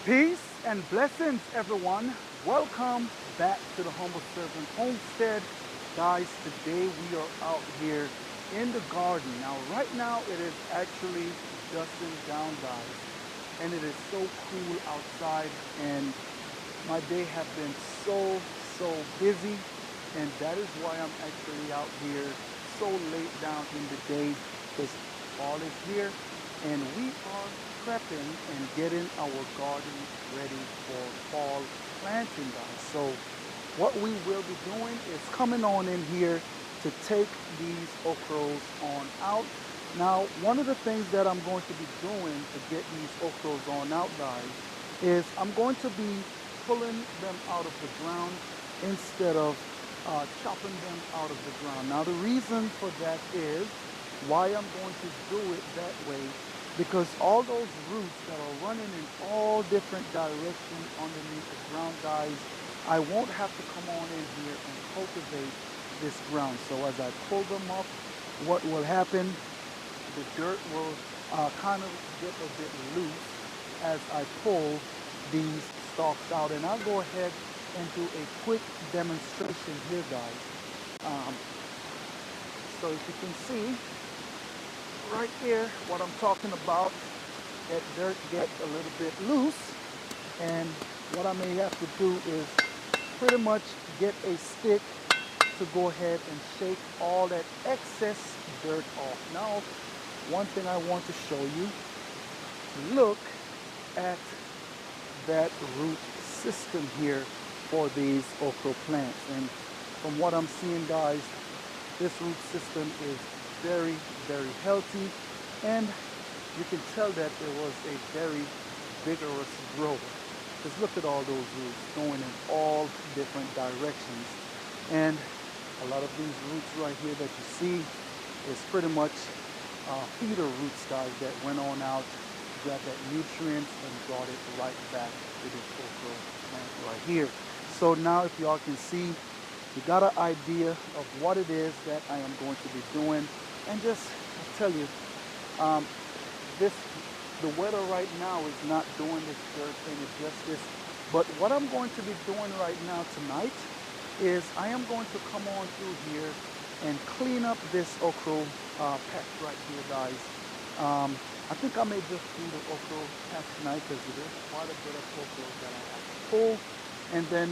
Peace and blessings, everyone. Welcome back to the Humble Servant Homestead. Guys, today we are out here in the garden. Now, right now, it is actually dusting down, guys, and it is so cool outside, and my day have been so busy, and that is why I'm actually out here so late down in the day, because fall is here and we are prepping and getting our garden ready for fall planting, guys. So what we will be doing is coming on in here to take these okras on out. Now, one of the things that I'm going to be doing to get these okras on out, guys, is I'm going to be pulling them out of the ground instead of chopping them out of the ground. Now, the reason for that is why I'm going to do it that way, because all those roots that are running in all different directions underneath the ground, guys, I won't have to come on in here and cultivate this ground. So as I pull them up, what will happen, the dirt will kind of get a bit loose as I pull these stalks out. And I'll go ahead and do a quick demonstration here, guys. So as you can see, right there, what I'm talking about, that dirt gets a little bit loose, and what I may have to do is pretty much get a stick to go ahead and shake all that excess dirt off. Now, one thing I want to show you, look at that root system here for these okra plants. And from what I'm seeing, guys, this root system is very healthy, and you can tell that there was a very vigorous growth. Just look at all those roots going in all different directions, and a lot of these roots right here that you see is pretty much feeder roots, guys, that went on out, got that nutrients and brought it right back to this okra plant right here. So now, if y'all can see, you got an idea of what it is that I am going to be doing. And just I'll tell you, this the weather right now is not doing this dirt thing, it's just this. But what I'm going to be doing right now tonight is I am going to come on through here and clean up this okra patch right here, guys. I think I may just do the okra patch tonight because it is quite a bit of okra that I have to pull. And then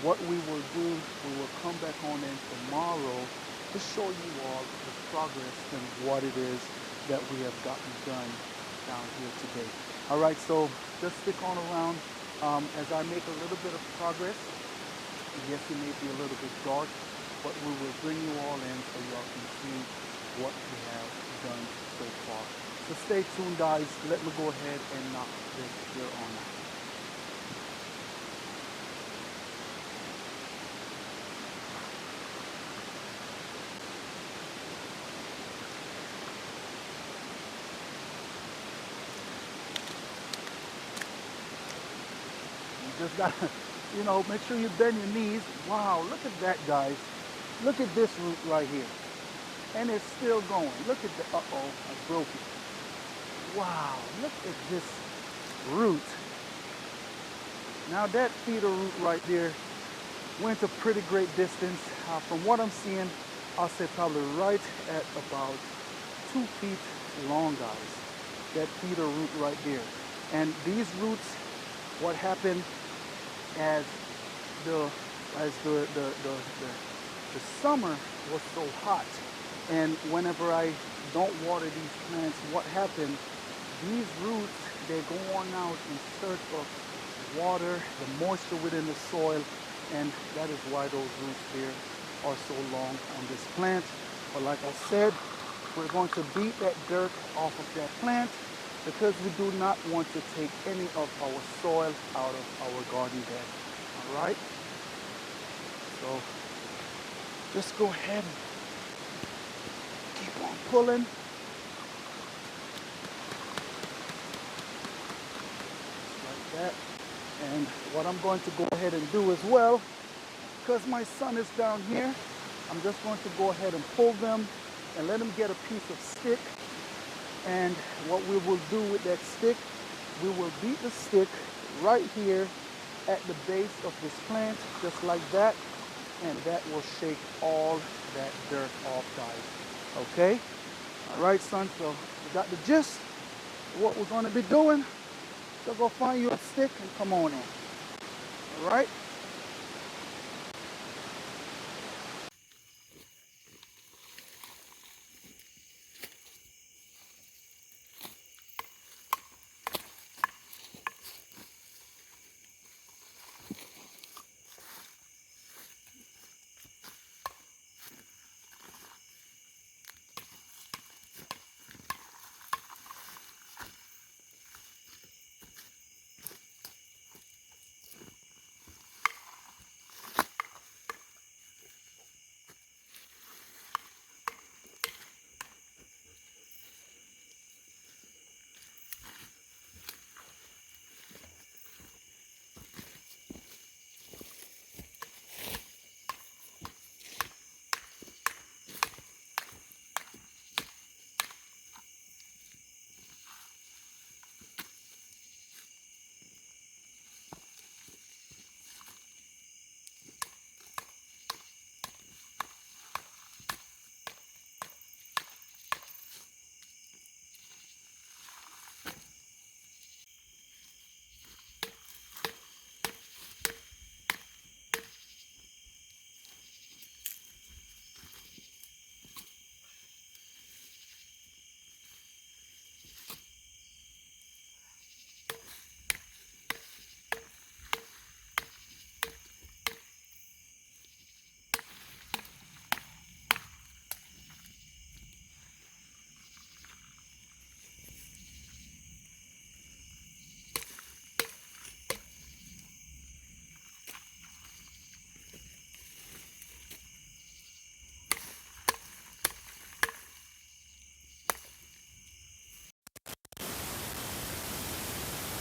what we will do, we will come back on in tomorrow to show you all the progress and what it is that we have gotten done down here today. All right, so just stick on around as I make a little bit of progress. Yes, it may be a little bit dark, but we will bring you all in so y'all can see what we have done so far. So stay tuned, guys. Let me go ahead and knock this here on out. Just gotta, make sure you bend your knees. Wow, look at that, guys. Look at this root right here. And it's still going. Look at the, uh-oh, I broke it. Wow, look at this root. Now that feeder root right there went a pretty great distance. From what I'm seeing, I'll say probably right at about 2 feet long, guys. That feeder root right there. And these roots, what happened as the summer was so hot, and whenever I don't water these plants, what happened, these roots, they go on out in search of water, the moisture within the soil, and that is why those roots here are so long on this plant. But like I said, we're going to beat that dirt off of that plant, because we do not want to take any of our soil out of our garden bed. All right? So just go ahead and keep on pulling. Just like that. And what I'm going to go ahead and do as well, because my son is down here, I'm just going to go ahead and pull them and let him get a piece of stick. And what we will do with that stick we will beat the stick right here at the base of this plant, just like that, and that will shake all that dirt off, guys. Okay? All right, son, so you got the gist of what we're going to be doing. So go find you a stick and come on in. All right?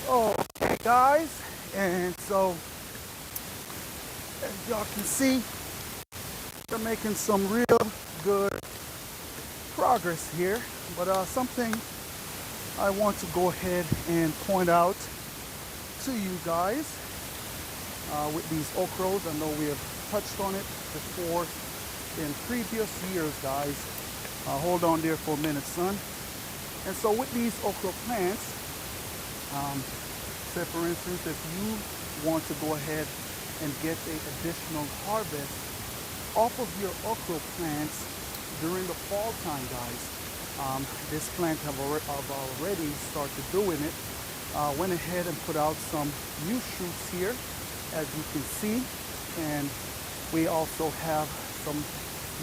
Okay, guys, and so as y'all can see, we're making some real good progress here. But something I want to go ahead and point out to you guys with these okras. I know we have touched on it before in previous years, guys. Hold on there for a minute, son. And so with these okra plants, say for instance, if you want to go ahead and get an additional harvest off of your okra plants during the fall time, guys, this plant have already started doing it. Went ahead and put out some new shoots here, as you can see, and we also have some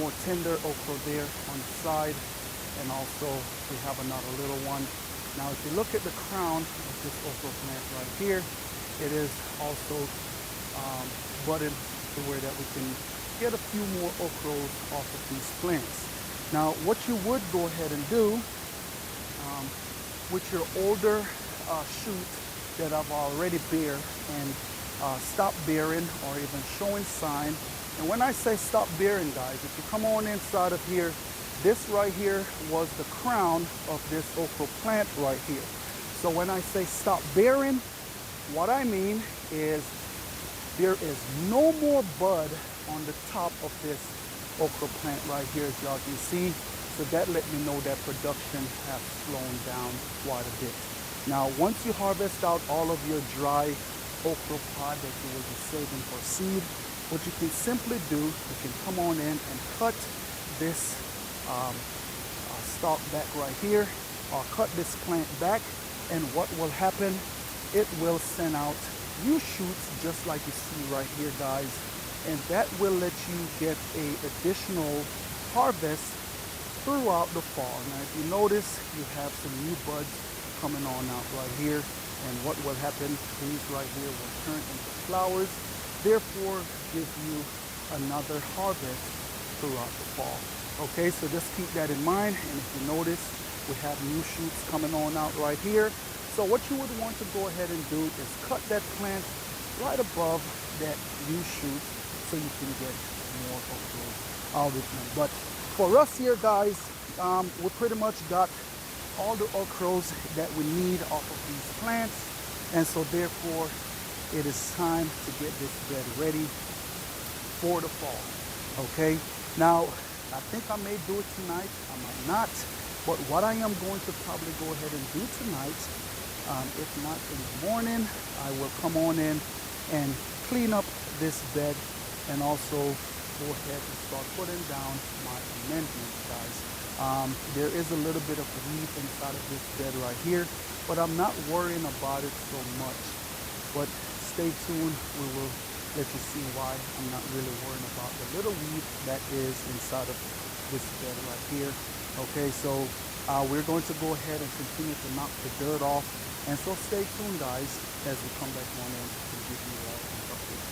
more tender okra there on the side, and also we have another little one. Now if you look at the crown of this okra plant right here, it is also budded to where that we can get a few more okras off of these plants. Now what you would go ahead and do with your older shoots that have already bare and stopped bearing or even showing sign, and when I say stop bearing, guys, if you come on inside of here, this right here was the crown of this okra plant right here. So when I say stop bearing, what I mean is there is no more bud on the top of this okra plant right here, as y'all can see. So that let me know that production has slowed down quite a bit. Now once you harvest out all of your dry okra pod that you will be saving for seed, what you can simply do, you can come on in and cut this stalk back right here, or cut this plant back, and what will happen, it will send out new shoots just like you see right here, guys, and that will let you get a additional harvest throughout the fall. Now if you notice, you have some new buds coming on out right here, and what will happen, these right here will turn into flowers, therefore give you another harvest throughout the fall. Okay, so just keep that in mind, and if you notice, we have new shoots coming on out right here. So what you would want to go ahead and do is cut that plant right above that new shoot so you can get more okras out of them. But for us here, guys, we pretty much got all the okras that we need off of these plants. And so therefore, it is time to get this bed ready for the fall. Okay, now I think I may do it tonight, I might not, but what I am going to probably go ahead and do tonight, if not in the morning, I will come on in and clean up this bed and also go ahead and start putting down my amendments, guys. There is a little bit of weed inside of this bed right here, but I'm not worrying about it so much. But stay tuned, we will let you see why I'm not really worrying about the little weed that is inside of this bed right here. Okay, so we're going to go ahead and continue to knock the dirt off. And so stay tuned, guys, as we come back on in to give you an update.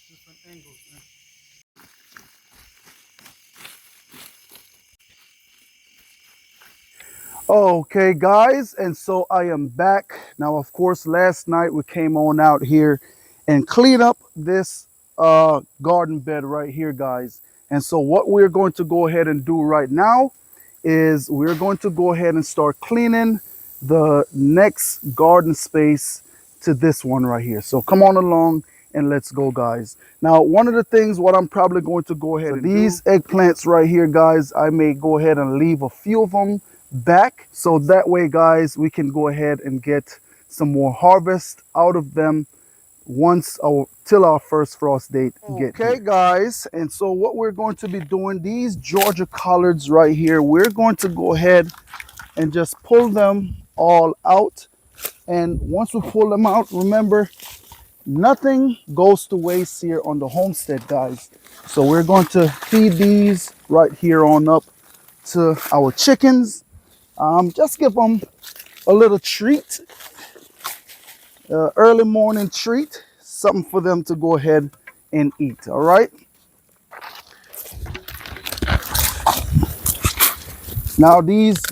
Different angles, man. Okay, guys, and so I am back now. Of course, last night we came on out here and clean up this garden bed right here, guys. And so what we're going to go ahead and do right now is we're going to go ahead and start cleaning the next garden space to this one right here. So come on along and let's go, guys. Now, one of the things what I'm probably going to go ahead and these eggplants right here, guys, I may go ahead and leave a few of them back, so that way, guys, we can go ahead and get some more harvest out of them once our till our first frost date get here. Okay, guys, and so what we're going to be doing, these Georgia collards right here, we're going to go ahead and just pull them all out. And once we pull them out, remember, nothing goes to waste here on the homestead, guys. So we're going to feed these right here on up to our chickens. Just give them a little treat, early morning treat, something for them to go ahead and eat. All right. Now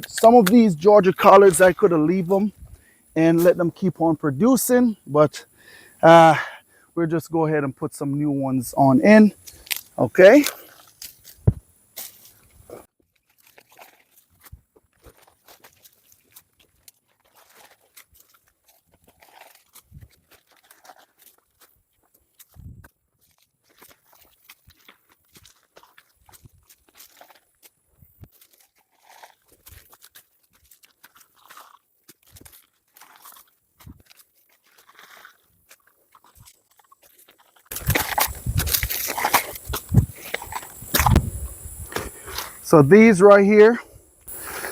some of these Georgia collards, I could have leave them and let them keep on producing, but we'll just go ahead and put some new ones on in. Okay. So these right here,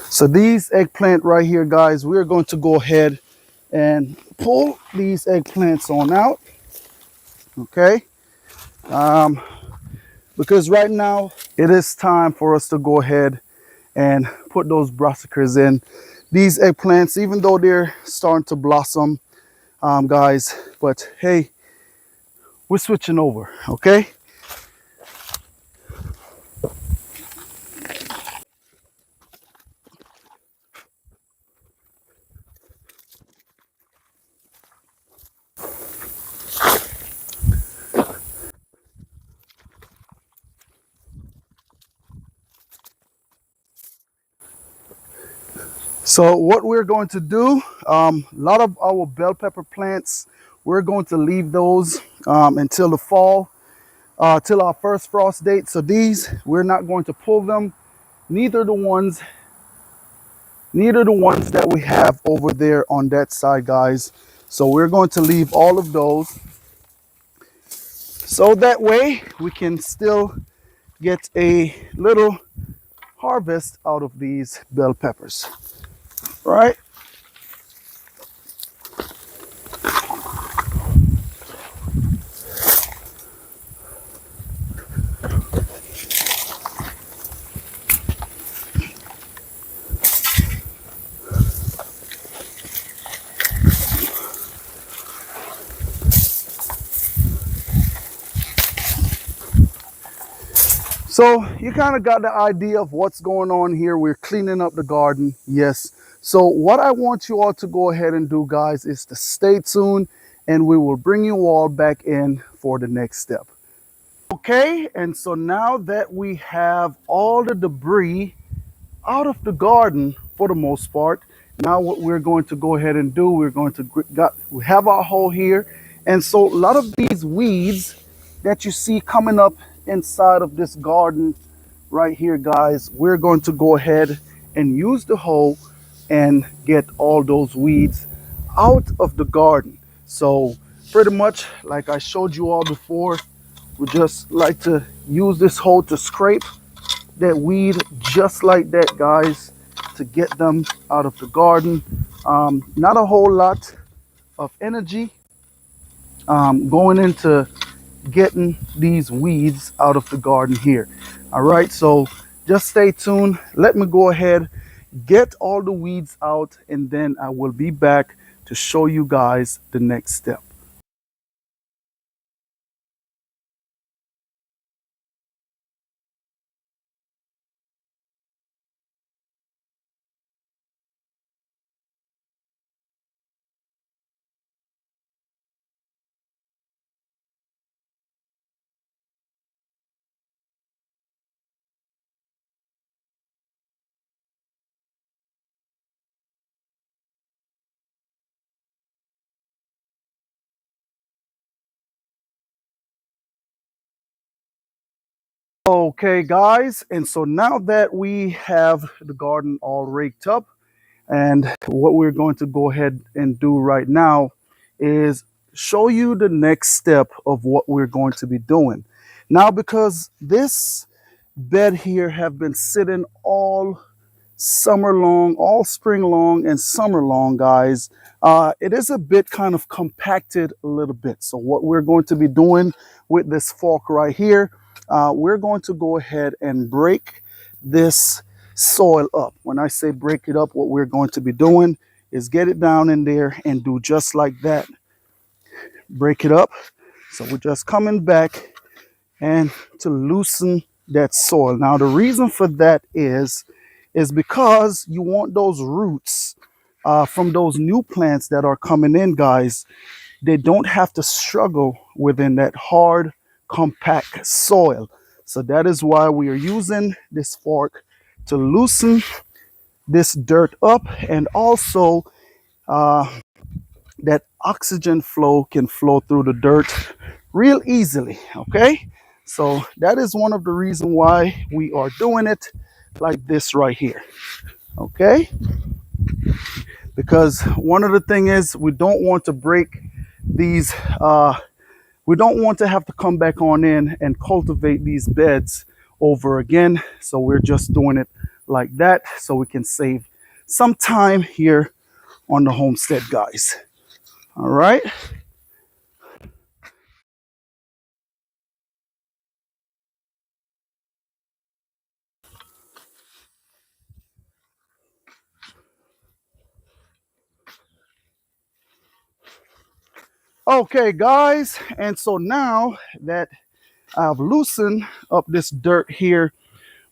so these eggplant right here, guys, we're going to go ahead and pull these eggplants on out. Okay. Because right now it is time for us to go ahead and put those brassicas in. These eggplants, even though they're starting to blossom, guys, but hey, we're switching over, okay? So what we're going to do, a lot of our bell pepper plants, we're going to leave those until the fall, till our first frost date. So these, we're not going to pull them, neither the ones that we have over there on that side, guys. So we're going to leave all of those, so that way we can still get a little harvest out of these bell peppers, right? So you kind of got the idea of what's going on here. We're cleaning up the garden, yes. So what I want you all to go ahead and do, guys, is to stay tuned, and we will bring you all back in for the next step. Okay, and so now that we have all the debris out of the garden for the most part, now what we're going to go ahead and do, we have our hole here, and so a lot of these weeds that you see coming up inside of this garden right here, guys, we're going to go ahead and use the hoe and get all those weeds out of the garden. So pretty much like I showed you all before, we just like to use this hoe to scrape that weed just like that, guys, to get them out of the garden. Not a whole lot of energy going into getting these weeds out of the garden here. All right, so just stay tuned. Let me go ahead, get all the weeds out, and then I will be back to show you guys the next step. Okay, guys, and so now that we have the garden all raked up, and what we're going to go ahead and do right now is show you the next step of what we're going to be doing. Now, because this bed here have been sitting all summer long, all spring long and summer long, guys, it is a bit kind of compacted a little bit. So what we're going to be doing with this fork right here, we're going to go ahead and break this soil up. When I say break it up, what we're going to be doing is get it down in there and do just like that. Break it up. So we're just coming back and to loosen that soil. Now the reason for that is because you want those roots from those new plants that are coming in, guys. They don't have to struggle within that hard, compact soil. So that is why we are using this fork to loosen this dirt up, and also that oxygen flow can flow through the dirt real easily. Okay, so that is one of the reasons why we are doing it like this right here. Okay, because one of the thing is we don't want to break these we don't want to have to come back on in and cultivate these beds over again. So we're just doing it like that so we can save some time here on the homestead, guys. All right. Okay, guys, and so now that I've loosened up this dirt here,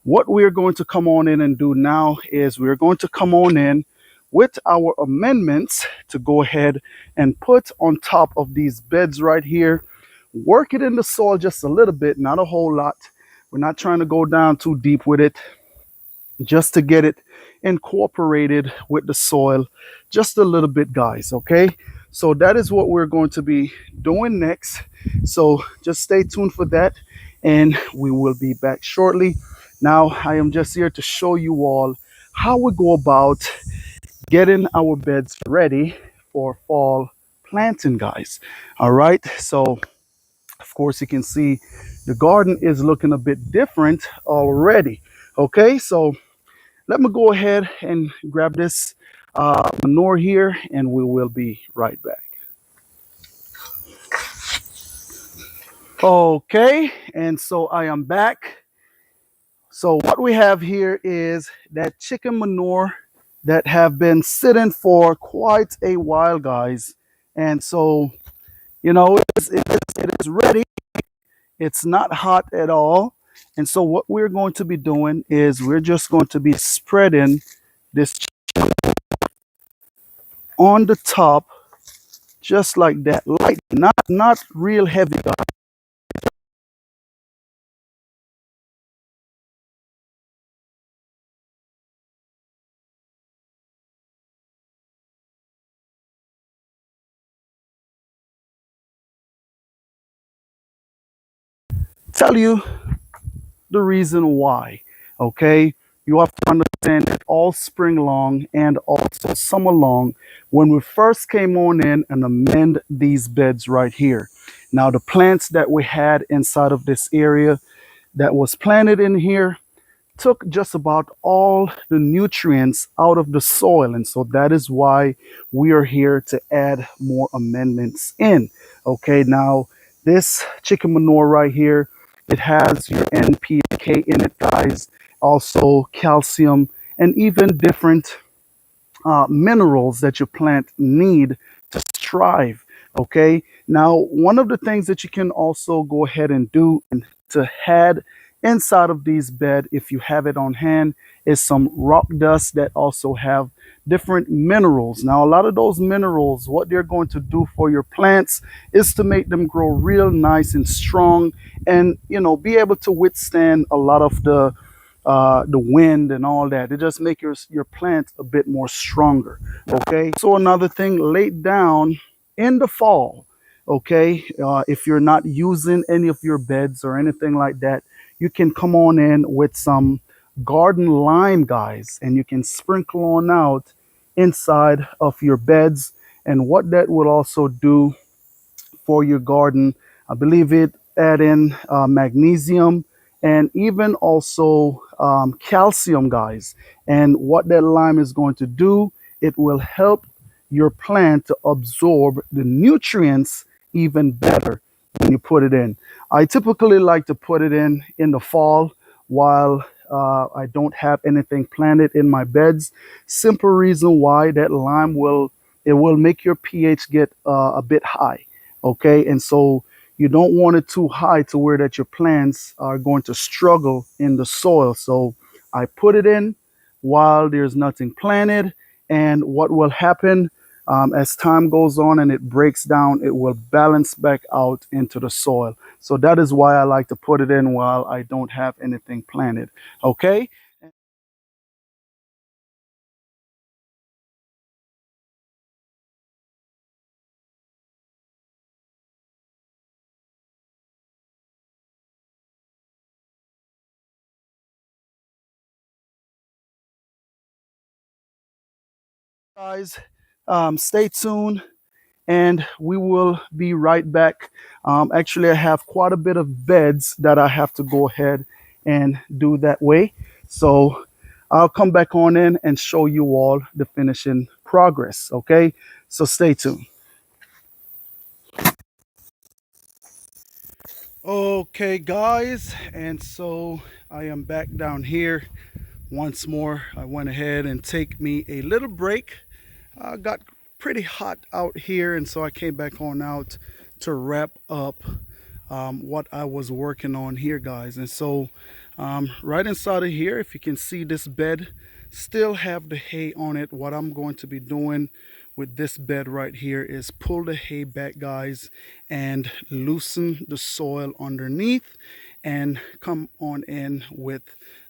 what we're going to come on in and do now is we're going to come on in with our amendments to go ahead and put on top of these beds right here. Work it in the soil just a little bit, not a whole lot. We're not trying to go down too deep with it. just to get it incorporated with the soil just a little bit, guys. Okay, so that is what we're going to be doing next. So just stay tuned for that, and we will be back shortly. Now I am just here to show you all how we go about getting our beds ready for fall planting, guys. All right, so of course you can see the garden is looking a bit different already. Okay, so let me go ahead and grab this manure here, and we will be right back. Okay, and so I am back. So what we have here is that chicken manure that have been sitting for quite a while, guys. And so, it is ready. It's not hot at all. And so what we're going to be doing is we're just going to be spreading this on the top just like that, light, not real heavy, guys. Tell you the reason why. Okay, you have to understand that all spring long and also summer long, when we first came on in and amend these beds right here. Now the plants that we had inside of this area that was planted in here took just about all the nutrients out of the soil. And so that is why we are here to add more amendments in. Okay, now this chicken manure right here, it has your NPK in it, guys, also calcium, and even different minerals that your plant need to thrive. Okay, now one of the things that you can also go ahead and do and to add inside of these bed, if you have it on hand, is some rock dust that also have different minerals. Now a lot of those minerals, what they're going to do for your plants is to make them grow real nice and strong, and be able to withstand a lot of the wind and all that. It just make your plant a bit more stronger. Okay. So another thing, late down in the fall. Okay, if you're not using any of your beds or anything like that, you can come on in with some garden lime, guys, and you can sprinkle on out inside of your beds. And what that will also do for your garden. I believe it add in magnesium and even also calcium, guys. And what that lime is going to do, it will help your plant to absorb the nutrients even better when you put it in. I typically like to put it in the fall while I don't have anything planted in my beds. Simple reason why that lime will make your pH get a bit high. Okay, and so you don't want it too high to where that your plants are going to struggle in the soil. So I put it in while there's nothing planted, and what will happen as time goes on and it breaks down, it will balance back out into the soil. So that is why I like to put it in while I don't have anything planted. Okay. Guys, stay tuned and we will be right back. Actually, I have quite a bit of beds that I have to go ahead and do that way. So I'll come back on in and show you all the finishing progress. Okay, so stay tuned. Okay, guys, and so I am back down here once more. I went ahead and take me a little break. Got pretty hot out here, and so I came back on out to wrap up what I was working on here, guys. And so right inside of here, if you can see, this bed still have the hay on it. What I'm going to be doing with this bed right here is pull the hay back, guys, and loosen the soil underneath and come on in with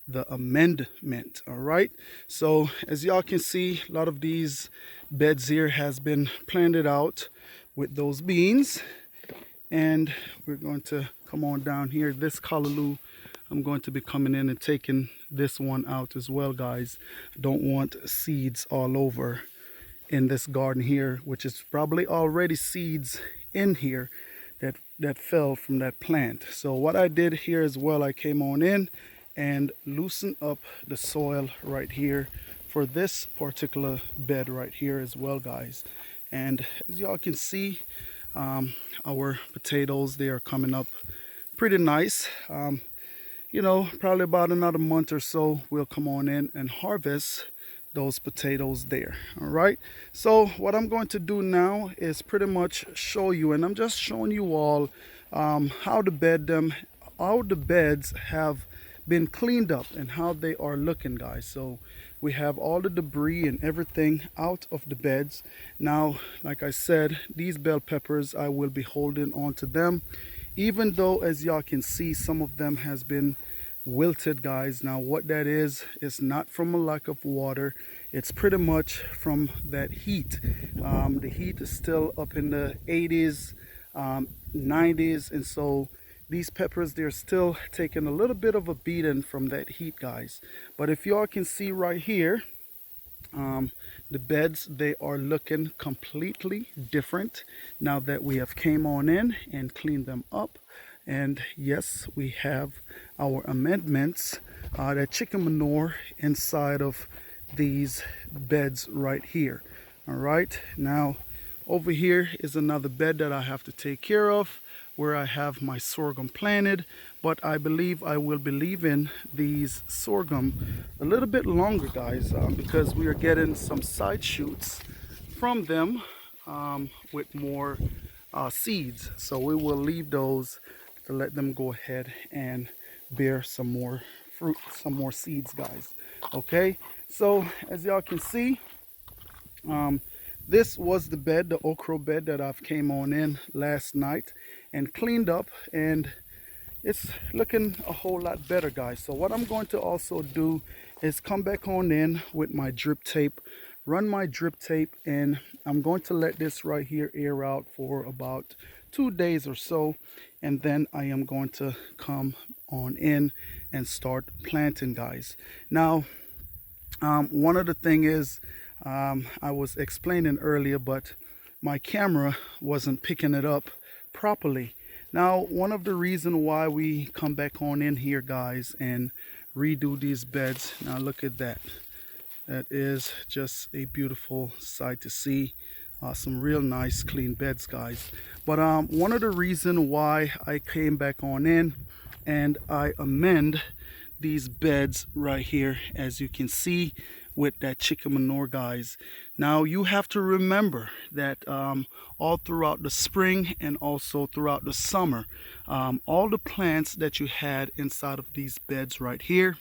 the amendment. All right, so as y'all can see, a lot of these beds here has been planted out with those beans, and we're going to come on down here. This callaloo, I'm going to be coming in and taking this one out as well, guys. Don't want seeds all over in this garden here, which is probably already seeds in here that fell from that plant. So what I did here as well, I came on in and loosened up the soil right here for this particular bed right here as well, guys. And as y'all can see, our potatoes, they are coming up pretty nice. You know, probably about another month or so, we'll come on in and harvest those potatoes there. All right, so what I'm going to do now is pretty much show you, and I'm just showing you all how the beds have been cleaned up and how they are looking, guys. So we have all the debris and everything out of the beds now. Like I said, these bell peppers, I will be holding on to them, even though as y'all can see, some of them has been wilted, guys. Now what that is not from a lack of water, it's pretty much from that heat. The heat is still up in the 80s, 90s, and so these peppers, they're still taking a little bit of a beating from that heat, guys. But if y'all can see right here, the beds, they are looking completely different now that we have came on in and cleaned them up. And yes, we have our amendments, that chicken manure inside of these beds right here. All right, now over here is another bed that I have to take care of, where I have my sorghum planted, but I believe I will be leaving these sorghum a little bit longer, guys, because we are getting some side shoots from them with more seeds. So we will leave those to let them go ahead and bear some more fruit, some more seeds, guys. Okay, so as y'all can see, this was the bed, the okra bed that I've came on in last night and cleaned up, and it's looking a whole lot better, guys. So what I'm going to also do is come back on in with my drip tape, run my drip tape, and I'm going to let this right here air out for about 2 days or so, and then I am going to come on in and start planting, guys. Now one of the thing is, I was explaining earlier, but my camera wasn't picking it up properly. Now, one of the reasons why we come back on in here, guys, and redo these beds. Now look at that. That is just a beautiful sight to see. Some real nice clean beds, guys. But one of the reasons why I came back on in and I amend these beds right here, as you can see, with that chicken manure, guys. Now you have to remember that all throughout the spring and also throughout the summer, all the plants that you had inside of these beds right here,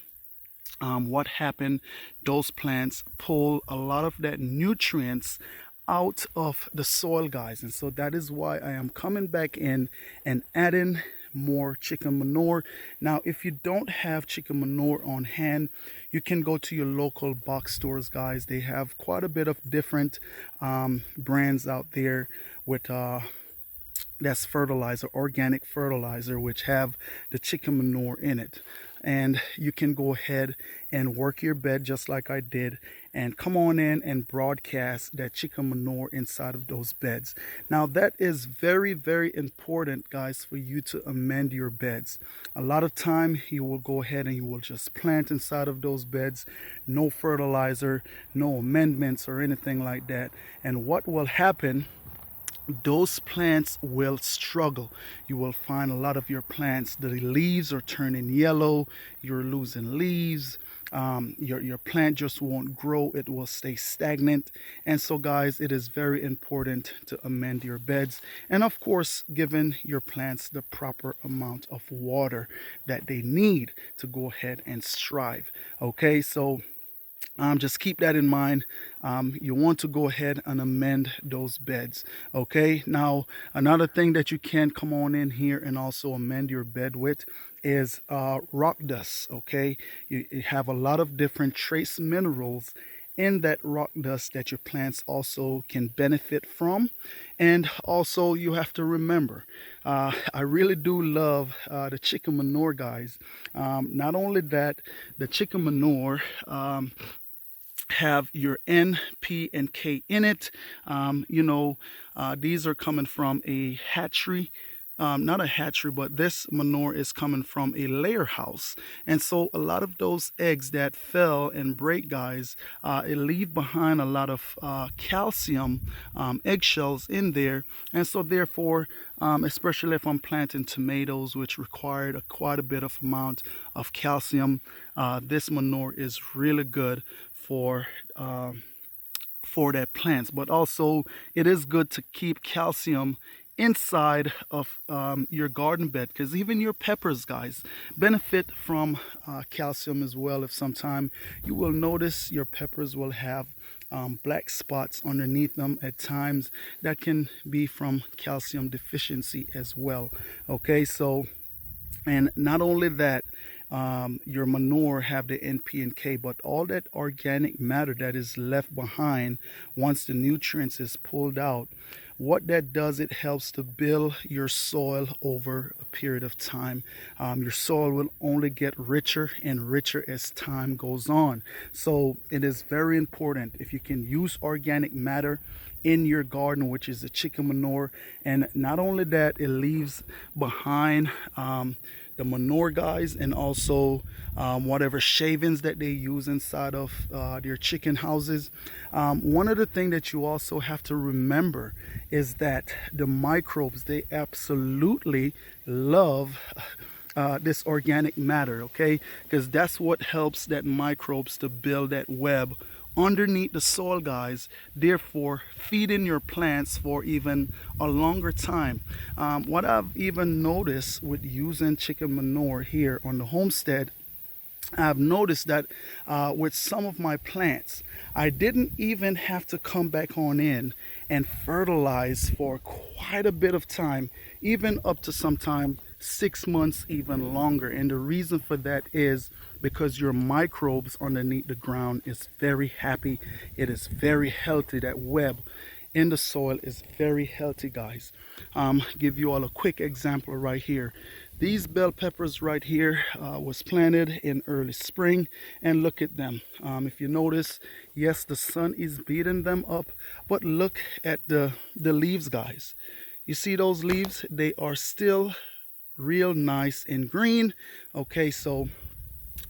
what happened, those plants pull a lot of that nutrients out of the soil, guys. And so that is why I am coming back in and adding more chicken manure. Now if you don't have chicken manure on hand, you can go to your local box stores, guys. They have quite a bit of different brands out there with that's fertilizer, organic fertilizer, which have the chicken manure in it. And you can go ahead and work your bed just like I did and come on in and broadcast that chicken manure inside of those beds. Now that is very, very important, guys, for you to amend your beds. A lot of time you will go ahead and you will just plant inside of those beds, no fertilizer, no amendments or anything like that. And what will happen, those plants will struggle. You will find a lot of your plants, the leaves are turning yellow, you're losing leaves, your plant just won't grow, it will stay stagnant. And so, guys, it is very important to amend your beds, and of course giving your plants the proper amount of water that they need to go ahead and strive. Okay, so Just keep that in mind. You want to go ahead and amend those beds. Okay. Now, another thing that you can come on in here and also amend your bed with is rock dust. Okay. You have a lot of different trace minerals in that rock dust that your plants also can benefit from. And also, you have to remember, I really do love the chicken manure, guys. Not only that, the chicken manure have your N, P, and K in it. These are coming from a hatchery. Not a hatchery, but this manure is coming from a layer house. And so a lot of those eggs that fell and break, guys, it leave behind a lot of calcium eggshells in there. And so therefore, especially if I'm planting tomatoes, which required quite a bit of amount of calcium, this manure is really good for that plants. But also it is good to keep calcium inside of your garden bed, because even your peppers, guys, benefit from calcium as well. If sometime you will notice your peppers will have black spots underneath them at times, that can be from calcium deficiency as well. Okay, so, and not only that, your manure have the NP and K, but all that organic matter that is left behind once the nutrients is pulled out, what that does, it helps to build your soil over a period of time. Your soil will only get richer and richer as time goes on. So it is very important if you can use organic matter in your garden, which is the chicken manure. And not only that, it leaves behind the manure, guys, and also whatever shavings that they use inside of their chicken houses. One of the things that you also have to remember is that the microbes, they absolutely love this organic matter, okay, because that's what helps that microbes to build that web underneath the soil, guys, therefore feeding your plants for even a longer time. What I've even noticed with using chicken manure here on the homestead, I've noticed that with some of my plants, I didn't even have to come back on in and fertilize for quite a bit of time, even up to sometime 6 months, even longer. And the reason for that is because your microbes underneath the ground is very happy. It is very healthy. That web in the soil is very healthy, guys. Give you all a quick example right here. These bell peppers right here was planted in early spring, and look at them. If you notice, yes, the sun is beating them up, but look at the leaves, guys. You see those leaves? They are still real nice and green. Okay, so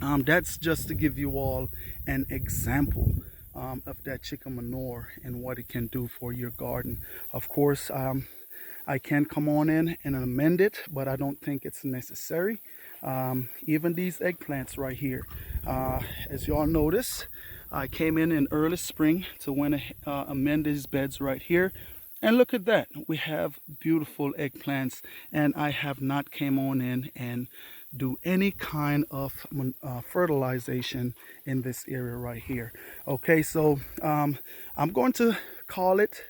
that's just to give you all an example of that chicken manure and what it can do for your garden. Of course, I can come on in and amend it, but I don't think it's necessary. Even these eggplants right here, as you all notice, I came in early spring to amend these beds right here. And look at that, we have beautiful eggplants, and I have not came on in and do any kind of fertilization in this area right here. Okay, so I'm going to call it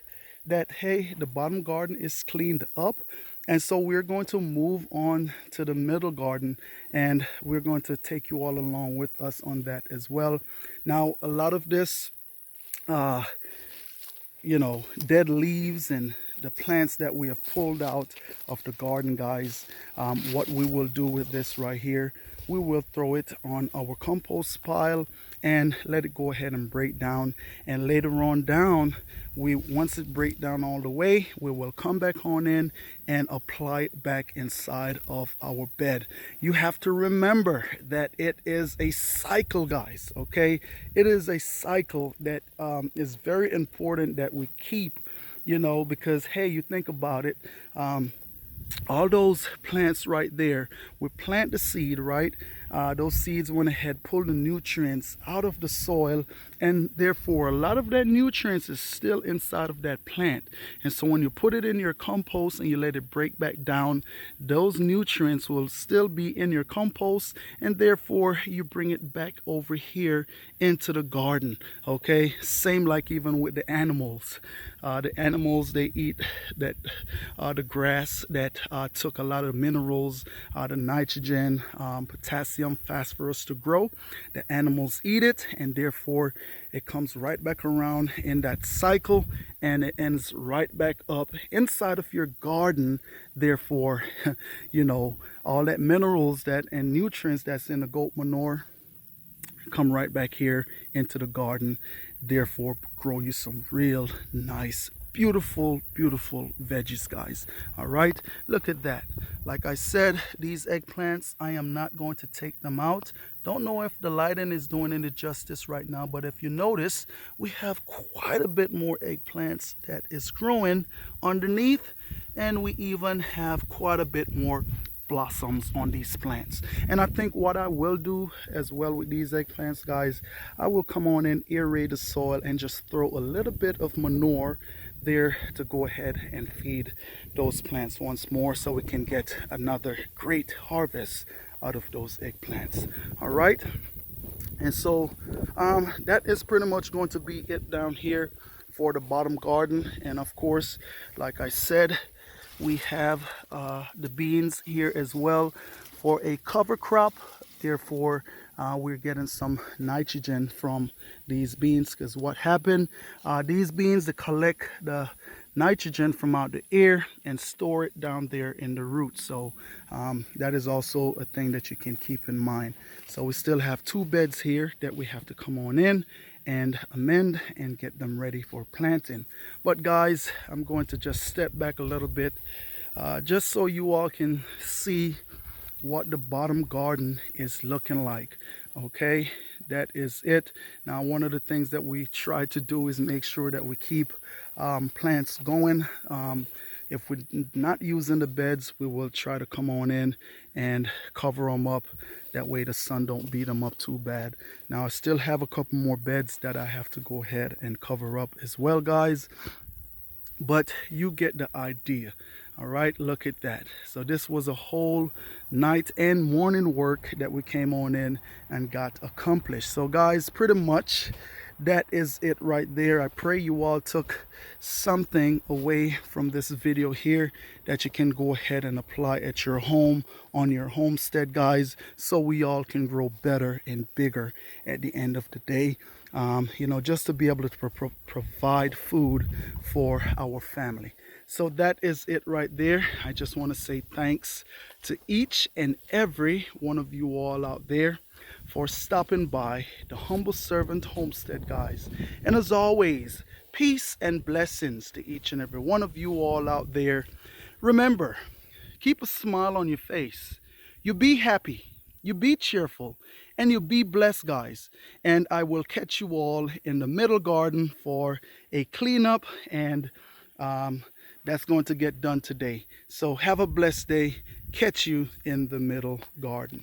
that, hey, the bottom garden is cleaned up, and so we're going to move on to the middle garden, and we're going to take you all along with us on that as well. Now, a lot of this dead leaves and the plants that we have pulled out of the garden, guys, what we will do with this right here, we will throw it on our compost pile and let it go ahead and break down. And later on down, once it breaks down all the way, we will come back on in and apply it back inside of our bed. You have to remember that it is a cycle, guys. Okay, it is a cycle that is very important that we keep, because, hey, you think about it, all those plants right there, we plant the seed, right? those seeds went ahead, pulled the nutrients out of the soil, and therefore a lot of that nutrients is still inside of that plant. And so when you put it in your compost and you let it break back down, those nutrients will still be in your compost, and therefore you bring it back over here into the garden. Okay, same like even with the animals. The animals, they eat that the grass that took a lot of minerals, the nitrogen, potassium, phosphorus to grow. The animals eat it, and therefore it comes right back around in that cycle, and it ends right back up inside of your garden. Therefore, you know, all that minerals that and nutrients that's in the goat manure come right back here into the garden, therefore grow you some real nice, beautiful veggies, guys. All right, look at that. Like I said, these eggplants, I am not going to take them out. Don't know if the lighting is doing any justice right now, but if you notice, we have quite a bit more eggplants that is growing underneath, and we even have quite a bit more blossoms on these plants. And I think what I will do as well with these eggplants, guys, I will come on and aerate the soil and just throw a little bit of manure there to go ahead and feed those plants once more, so we can get another great harvest out of those eggplants. All right, and so that is pretty much going to be it down here for the bottom garden. And of course, like I said, we have the beans here as well for a cover crop. Therefore, we're getting some nitrogen from these beans, because what happened, these beans, they collect the nitrogen from out the air and store it down there in the roots. So that is also a thing that you can keep in mind. So we still have 2 beds here that we have to come on in and amend and get them ready for planting. But guys, I'm going to just step back a little bit just so you all can see what the bottom garden is looking like. Okay, that is it. Now, one of the things that we try to do is make sure that we keep plants going. If we're not using the beds, we will try to come on in and cover them up. That way the sun don't beat them up too bad. Now, I still have a couple more beds that I have to go ahead and cover up as well, guys. But you get the idea. All right, look at that. So this was a whole night and morning work that we came on in and got accomplished. So guys, pretty much that is it right there. I pray you all took something away from this video here that you can go ahead and apply at your home, on your homestead, guys, so we all can grow better and bigger at the end of the day. You know, just to be able to provide food for our family. So that is it right there. I just want to say thanks to each and every one of you all out there for stopping by the Humble Servant Homestead, guys. And as always, peace and blessings to each and every one of you all out there. Remember, keep a smile on your face. You be happy, you be cheerful, and you be blessed, guys. And I will catch you all in the middle garden for a cleanup, and that's going to get done today. So have a blessed day. Catch you in the middle garden.